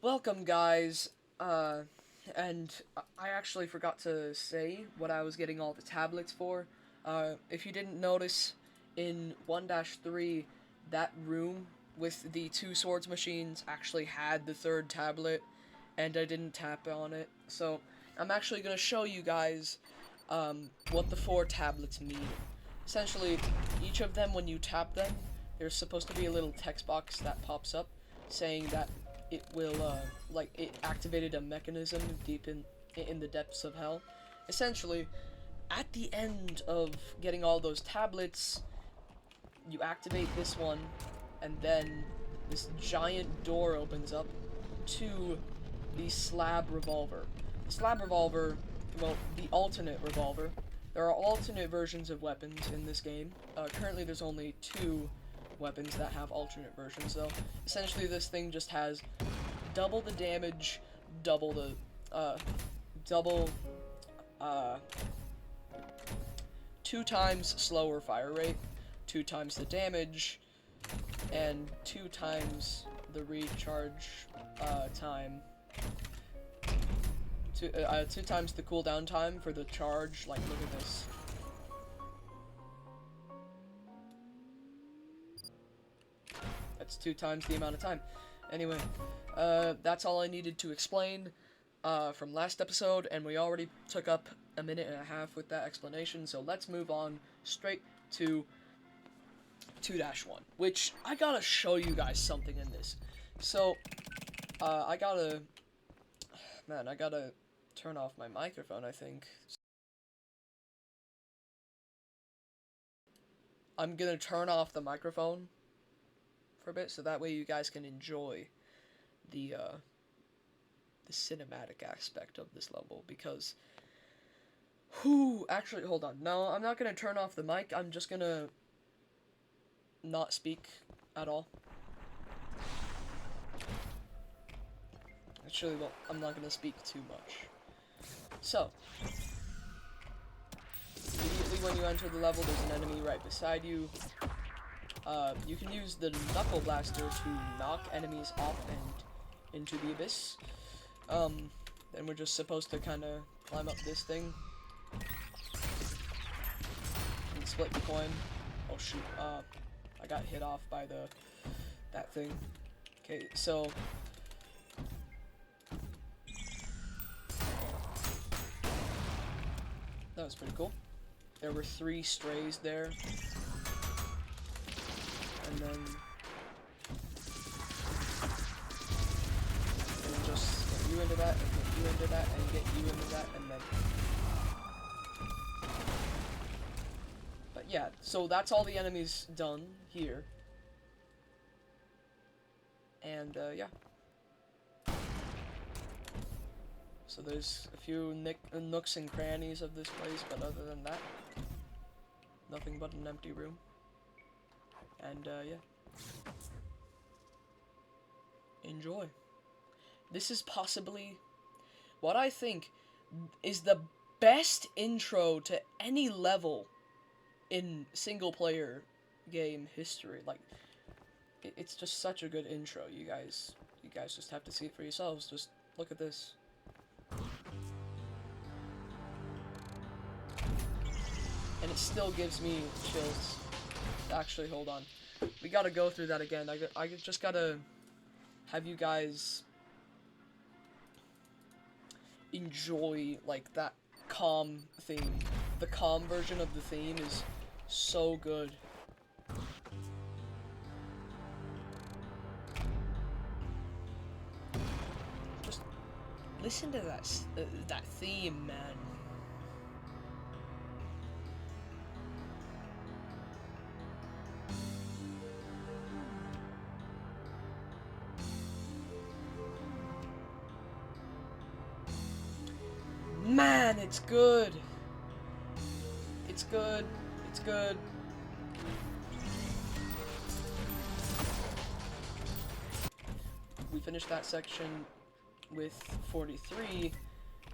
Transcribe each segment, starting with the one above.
Welcome, guys. And I actually forgot to say what I was getting all the tablets for. If you didn't notice, in 1-3, that room with the two swords machines actually had the third tablet, and I didn't tap on it. So I'm actually going to show you guys what the four tablets mean. Essentially, each of them, when you tap them, there's supposed to be a little text box that pops up saying that it will, like, it activated a mechanism deep in the depths of hell. Essentially, at the end of getting all those tablets, you activate this one, and then this giant door opens up to the slab revolver. The slab revolver, well, the alternate revolver. There are alternate versions of weapons in this game. Currently, there's only two weapons that have alternate versions, though. Essentially, this thing just has double the damage, double the, double, 2 times slower fire rate, 2 times the damage, and 2 times the recharge, time. 2 times the cooldown time for the charge. Like, look at this. That's 2 times the amount of time. Anyway, that's all I needed to explain from last episode, and we already took up a minute and a half with that explanation, so let's move on straight to 2-1, which I gotta show you guys something in this. So, I gotta turn off my microphone, I think. I'm gonna turn off the microphone for a bit, so that way you guys can enjoy the cinematic aspect of this level, because actually, hold on. No, I'm not gonna turn off the mic. I'm just gonna not speak at all. Actually, well, I'm not gonna speak too much. So, immediately when you enter the level, there's an enemy right beside you. You can use the Knuckle Blaster to knock enemies off and into the abyss. Then we're just supposed to kind of climb up this thing and split the coin. Oh shoot! I got hit off by that thing. Okay, so that was pretty cool. There were 3 strays there, and then just get you into that, and get you into that, and get you into that, and then. But yeah, so that's all the enemies done here. And yeah. So there's a few nooks and crannies of this place, but other than that, nothing but an empty room. And yeah. Enjoy. This is possibly what I think is the best intro to any level in single-player game history. Like, it's just such a good intro. You guys just have to see it for yourselves. Just look at this. And it still gives me chills. Actually, hold on. We gotta go through that again. I just gotta have you guys enjoy, like, that calm theme. The calm version of the theme is so good. Just listen to that theme, man. Man, it's good. It's good. It's good. We finished that section with 43,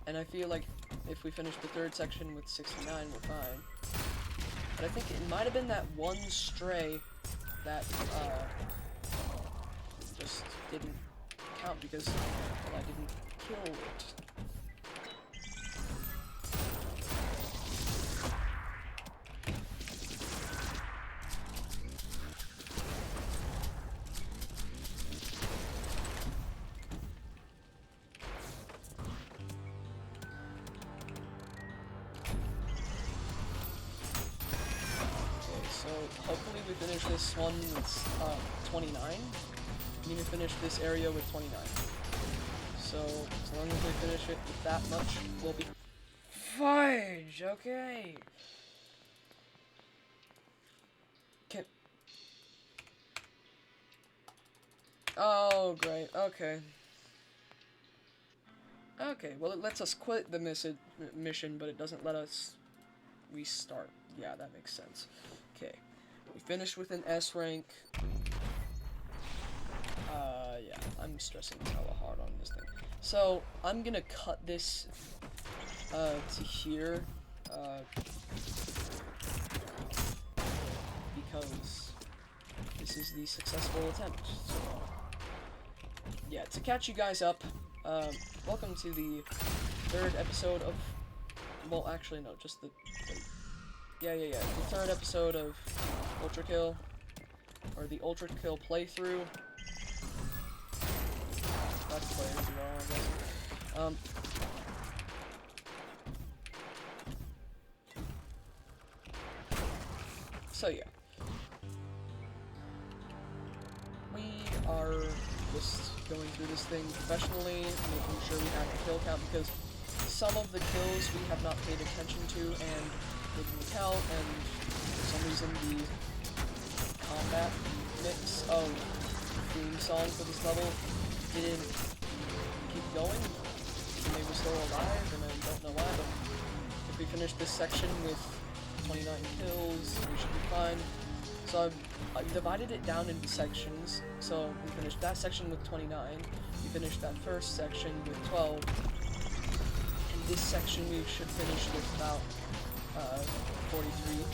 and I feel like if we finish the third section with 69, we're fine. But I think it might have been that one stray that just didn't count because well, I didn't kill it. Hopefully we finish this one with 29. We need to finish this area with 29. So, as long as we finish it with that much, we'll be... Fudge! Okay! Okay. Oh, great. Okay. Okay, well it lets us quit the mission, but it doesn't let us restart. Yeah, that makes sense. Okay. We finished with an S rank. Yeah, I'm stressing hella hard on this thing. So, I'm gonna cut this, to here, because this is the successful attempt. So, yeah, to catch you guys up, welcome to the 3rd episode of, well, actually, no, just the the 3rd episode of Ultrakill, or the Ultrakill playthrough. That's playthrough, I guess. So yeah. We are just going through this thing professionally, making sure we have the kill count, because some of the kills we have not paid attention to and didn't count, and for some reason the combat mix of theme song for this level didn't keep going. Maybe we're still alive, and I don't know why, but if we finish this section with 29 kills, we should be fine. So I've divided it down into sections. So we finished that section with 29, we finished that first section with 12, and this section we should finish with about 43.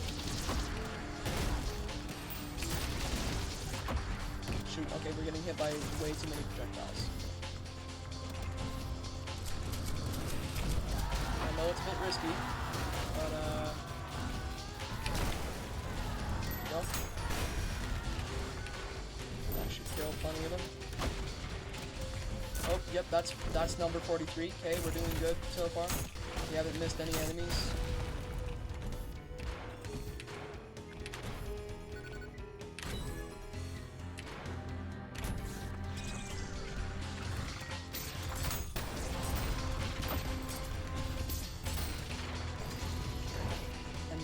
Shoot, okay, we're getting hit by way too many projectiles. I know it's a bit risky, but go. That should kill plenty of them. Oh, yep, that's number 43. Okay, we're doing good so far. We haven't missed any enemies.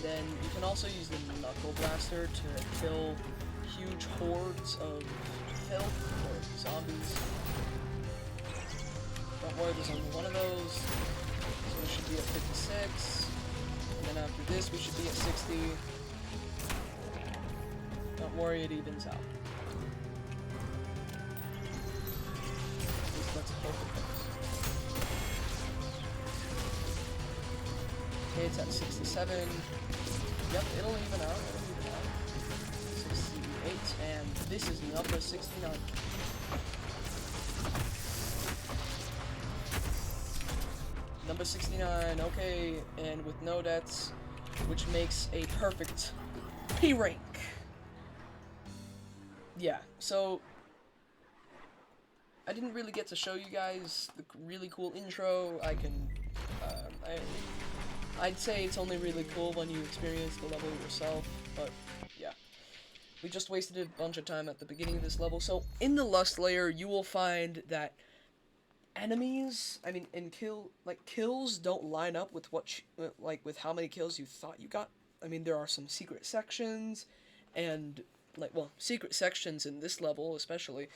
Then you can also use the Knuckle Blaster to kill huge hordes of filth or zombies. Don't worry, there's only one of those, so we should be at 56, and then after this we should be at 60. Don't worry, it evens out. At least let's hope it does. Okay, it's at 67. Yep, it'll even out. 68, and this is number 69. Number 69, okay, and with no deaths, which makes a perfect P rank. Yeah, so I didn't really get to show you guys the really cool intro. I'd say it's only really cool when you experience the level yourself, but yeah. We just wasted a bunch of time at the beginning of this level. So in the Lust layer, you will find that enemies, kills don't line up with with how many kills you thought you got. I mean, there are some secret sections, and secret sections in this level especially,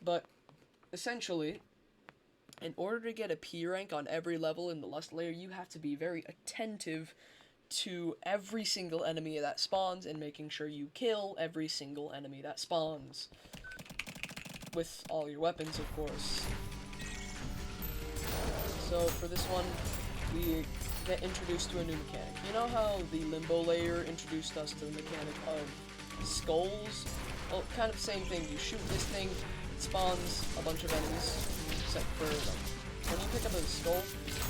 but essentially, in order to get a P rank on every level in the Lust layer, you have to be very attentive to every single enemy that spawns and making sure you kill every single enemy that spawns. With all your weapons, of course. So for this one, we get introduced to a new mechanic. You know how the Limbo layer introduced us to the mechanic of skulls? Well, kind of the same thing. You shoot this thing, spawns a bunch of enemies, except for like, when you pick up a skull.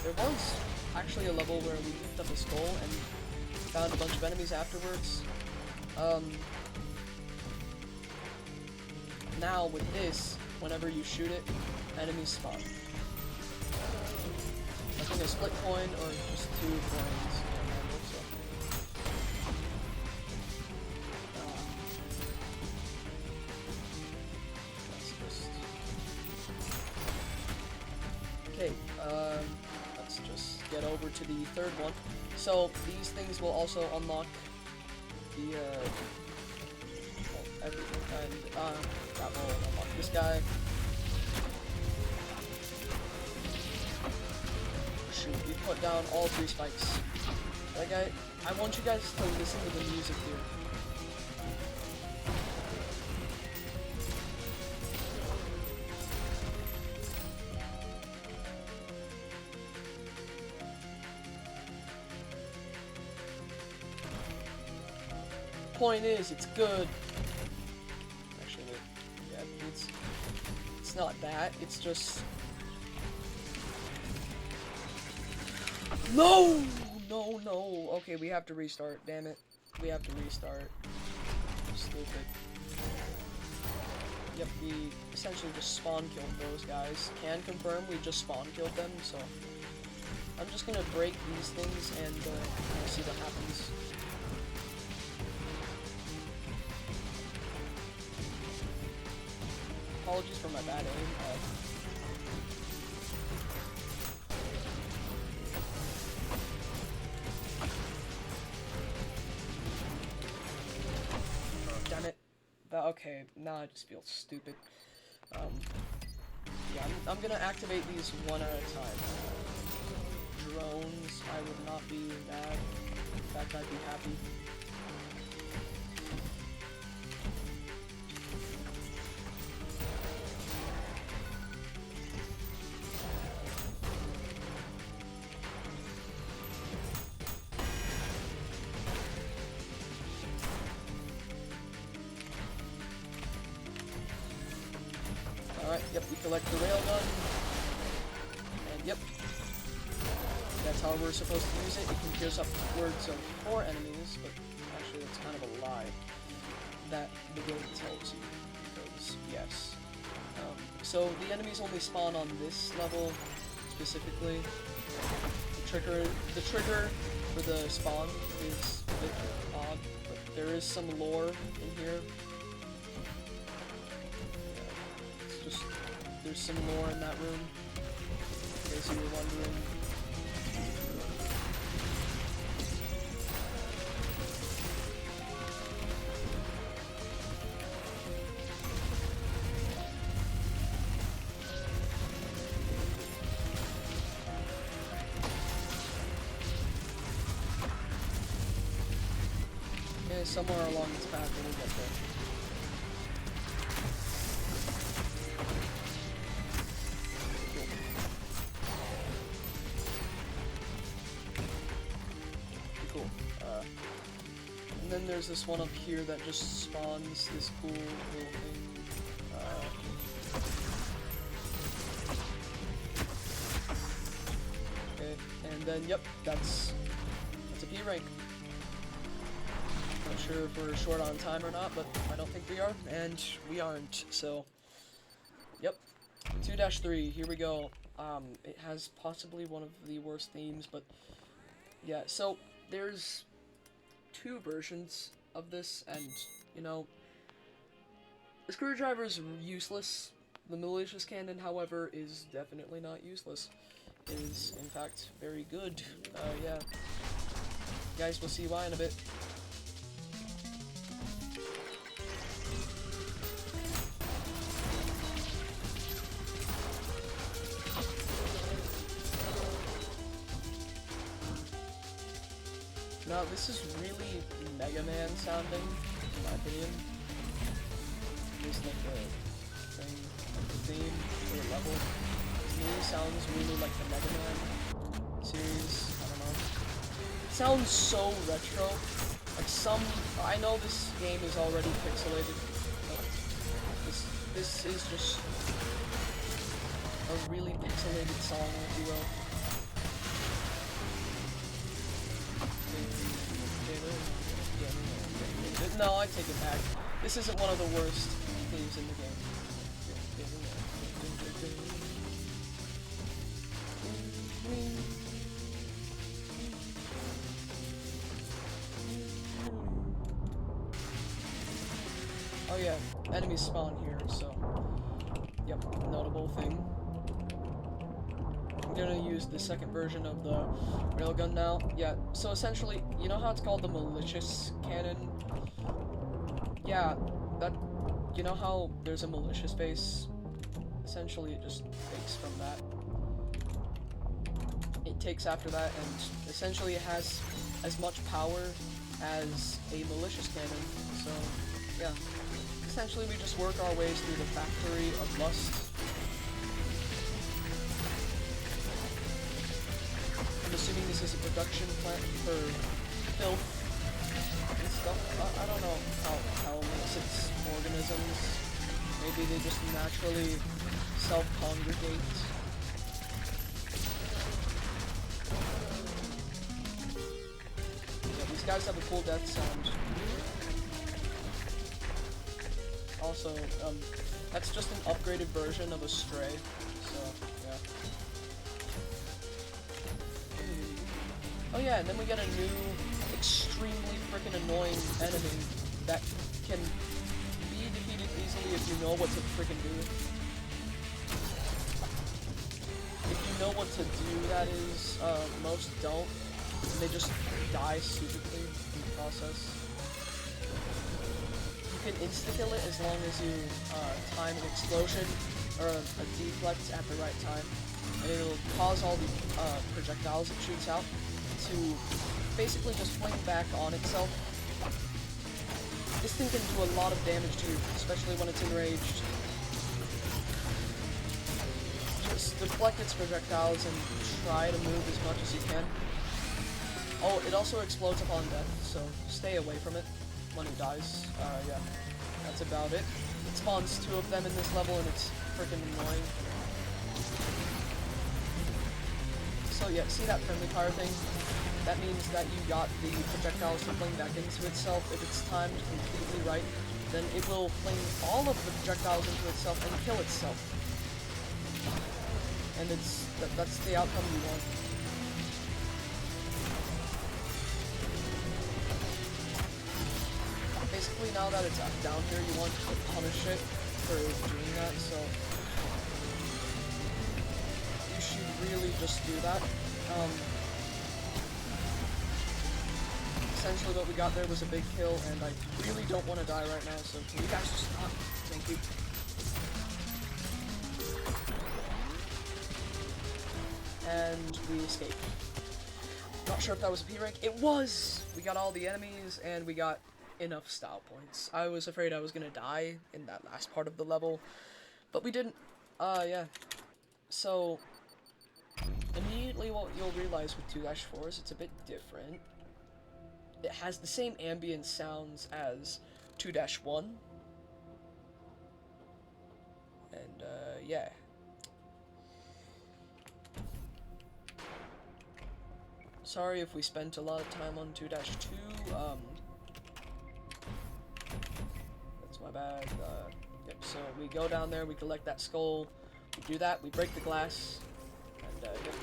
There was actually a level where we picked up a skull and found a bunch of enemies afterwards. Now with this, whenever you shoot it, enemies spawn. I think a split coin or just 2 coins. Okay, let's just get over to the 3rd one. So these things will also unlock the everything, and that will unlock this guy. Shoot, we put down all 3 spikes. That guy, I want you guys to listen to the music here. Point is, it's good. Actually, yeah, it's not that. It's just no. Okay, we have to restart. Damn it, we have to restart. Stupid. Yep, we essentially just spawn killed those guys. Can confirm we just spawn killed them. So I'm just gonna break these things and see what happens. Apologies for my bad aim. Damn it. Okay, now I just feel stupid. Yeah, I'm gonna activate these one at a time. Drones, I would not be mad. In fact, I'd be happy. Alright, yep, we collect the railgun. And yep. That's how we're supposed to use it. It can pierce upwards of 4 enemies, but actually that's kind of a lie. That the game tells you. Because, yes. So the enemies only spawn on this level, specifically. The trigger for the spawn is a bit odd, but there is some lore in here. There's some lore in that room, in case you were wondering. Okay, somewhere along this path we'll get there. And then there's this one up here that just spawns this cool little thing. Okay, and then yep, that's a B rank. Not sure if we're short on time or not, but I don't think we are, and we aren't. So, yep, 2-3. Here we go. It has possibly one of the worst themes, but yeah. So there's 2 versions of this, and you know, the screwdriver is useless. The malicious cannon, however, is definitely not useless. It is, in fact, very good. Yeah. You guys will see why in a bit. Now, this is really Mega Man sounding, in my opinion. Just like the thing, like the theme for the level. To me, sounds really like the Mega Man series. I don't know. It sounds so retro. Like I know this game is already pixelated, but this This is just a really pixelated song, if you will. No, I take it back. This isn't one of the worst themes in the game. Oh yeah, enemies spawn here, so yep, notable thing. I'm gonna use the second version of the railgun now. Yeah, so essentially, you know how it's called the malicious cannon? Yeah, that, you know how there's a malicious base? Essentially, it just takes from that. It takes after that, and essentially it has as much power as a malicious cannon, so yeah. Essentially, we just work our ways through the factory of lust. I'm assuming this is a production plant for filth and stuff. I don't know how illicit organisms. Maybe they just naturally self-congregate. Yeah, these guys have a cool death sound. Also, that's just an upgraded version of a Stray, so, yeah. Oh yeah, and then we get a new, extremely freaking annoying enemy that can be defeated easily if you know what to freaking do. If you know what to do, that is, most don't, and they just die stupidly in the process. You can insta-kill it as long as you time an explosion or a deflect at the right time, and it'll cause all the projectiles it shoots out to basically just fling back on itself. This thing can do a lot of damage to you, especially when it's enraged. Just deflect its projectiles and try to move as much as you can. Oh, it also explodes upon death, so stay away from it when it dies. Yeah, that's about it. It spawns 2 of them in this level, and it's freaking annoying. So yeah, see that friendly fire thing? That means that you got the projectiles to fling back into itself. If it's timed completely right, then it will fling all of the projectiles into itself and kill itself. And that's the outcome you want. Basically, now that it's down here, you want to punish it for doing that, so you should really just do that. Essentially what we got there was a big kill, and I really don't want to die right now, so can you guys just stop? Thank you. And we escaped. Not sure if that was a P rank. It was! We got all the enemies, and we got enough style points. I was afraid I was gonna die in that last part of the level, but we didn't. Yeah. So, immediately what you'll realize with 2-4 is it's a bit different. It has the same ambient sounds as 2-1. And, yeah. Sorry if we spent a lot of time on 2-2, that's my bad. Yep, so we go down there, we collect that skull, we do that, we break the glass, and, yep.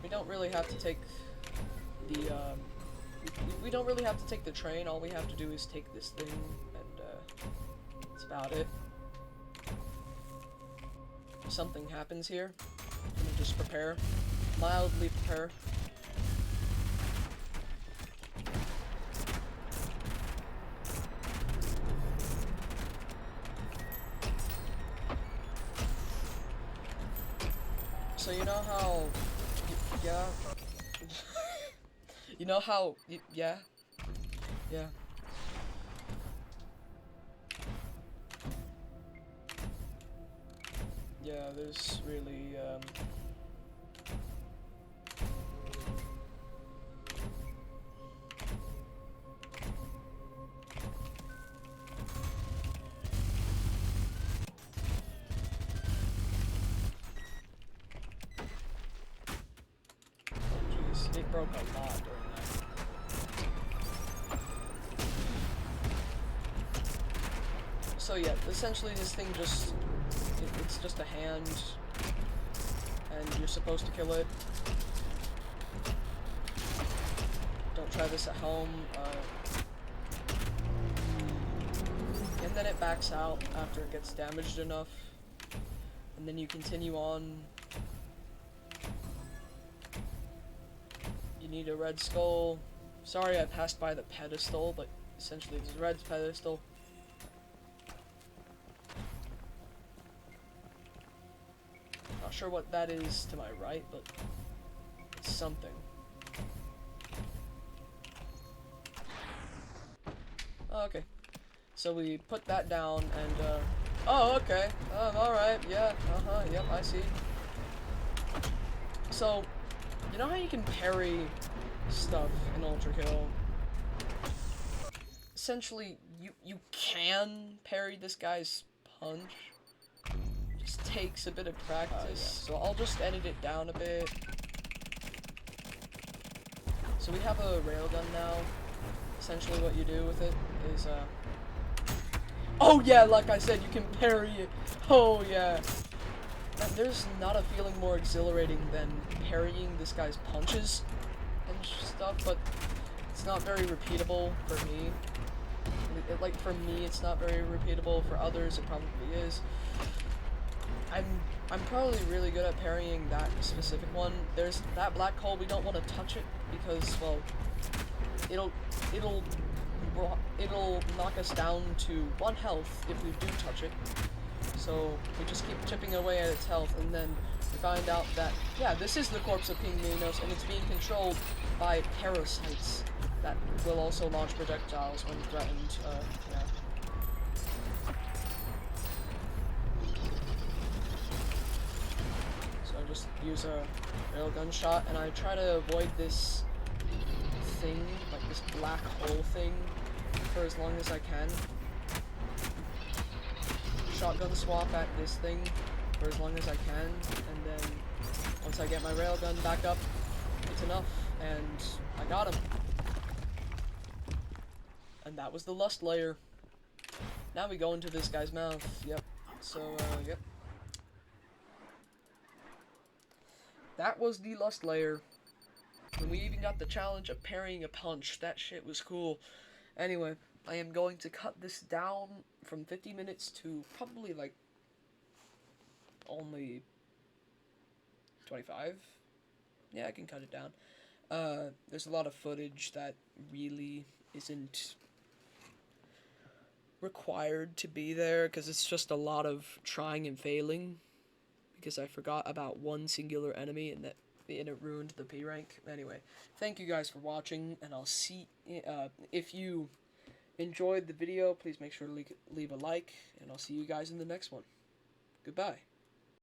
We don't really have to take the, we don't really have to take the train. All we have to do is take this thing, and, that's about it. Something happens here. Let me just prepare. Mildly prepare. So you know how... Yeah. You know how... Yeah. Yeah. Yeah, there's really, broke a lot during that. So yeah, essentially this thing just, it's just a hand, and you're supposed to kill it. Don't try this at home. And then it backs out after it gets damaged enough. And then you continue on. You need a red skull. Sorry I passed by the pedestal, but essentially it's a red pedestal. Not sure what that is to my right, but it's something. Oh, okay. So we put that down and, oh, okay. Alright, yeah, yep, I see. So, you know how you can parry stuff in Ultrakill? Essentially, you can parry this guy's punch. Just takes a bit of practice. Yeah. So I'll just edit it down a bit. So we have a railgun now. Essentially what you do with it is, oh yeah, like I said, you can parry it. Oh yeah. And there's not a feeling more exhilarating than parrying this guy's punches and stuff, but it's not very repeatable for me. Like, for me, it's not very repeatable. For others, it probably is. I'm probably really good at parrying that specific one. There's that black hole, we don't want to touch it because, well, it'll knock us down to 1 health if we do touch it. So we just keep chipping away at its health, and then we find out that, yeah, this is the corpse of King Minos, and it's being controlled by parasites that will also launch projectiles when threatened. Yeah. So I just use a railgun shot, and I try to avoid this thing, like this black hole thing, for as long as I can. Shotgun swap at this thing for as long as I can, and then once I get my railgun back up, it's enough, and I got him. And that was the lust layer. Now we go into this guy's mouth. Yep. So, yep. That was the lust layer. And we even got the challenge of parrying a punch. That shit was cool. Anyway, I am going to cut this down from 50 minutes to probably, like, only 25. Yeah, I can cut it down. There's a lot of footage that really isn't required to be there, because it's just a lot of trying and failing, because I forgot about one singular enemy, and it ruined the P rank. Anyway, thank you guys for watching, and I'll see, if you enjoyed the video, please make sure to leave a like, and I'll see you guys in the next one. Goodbye.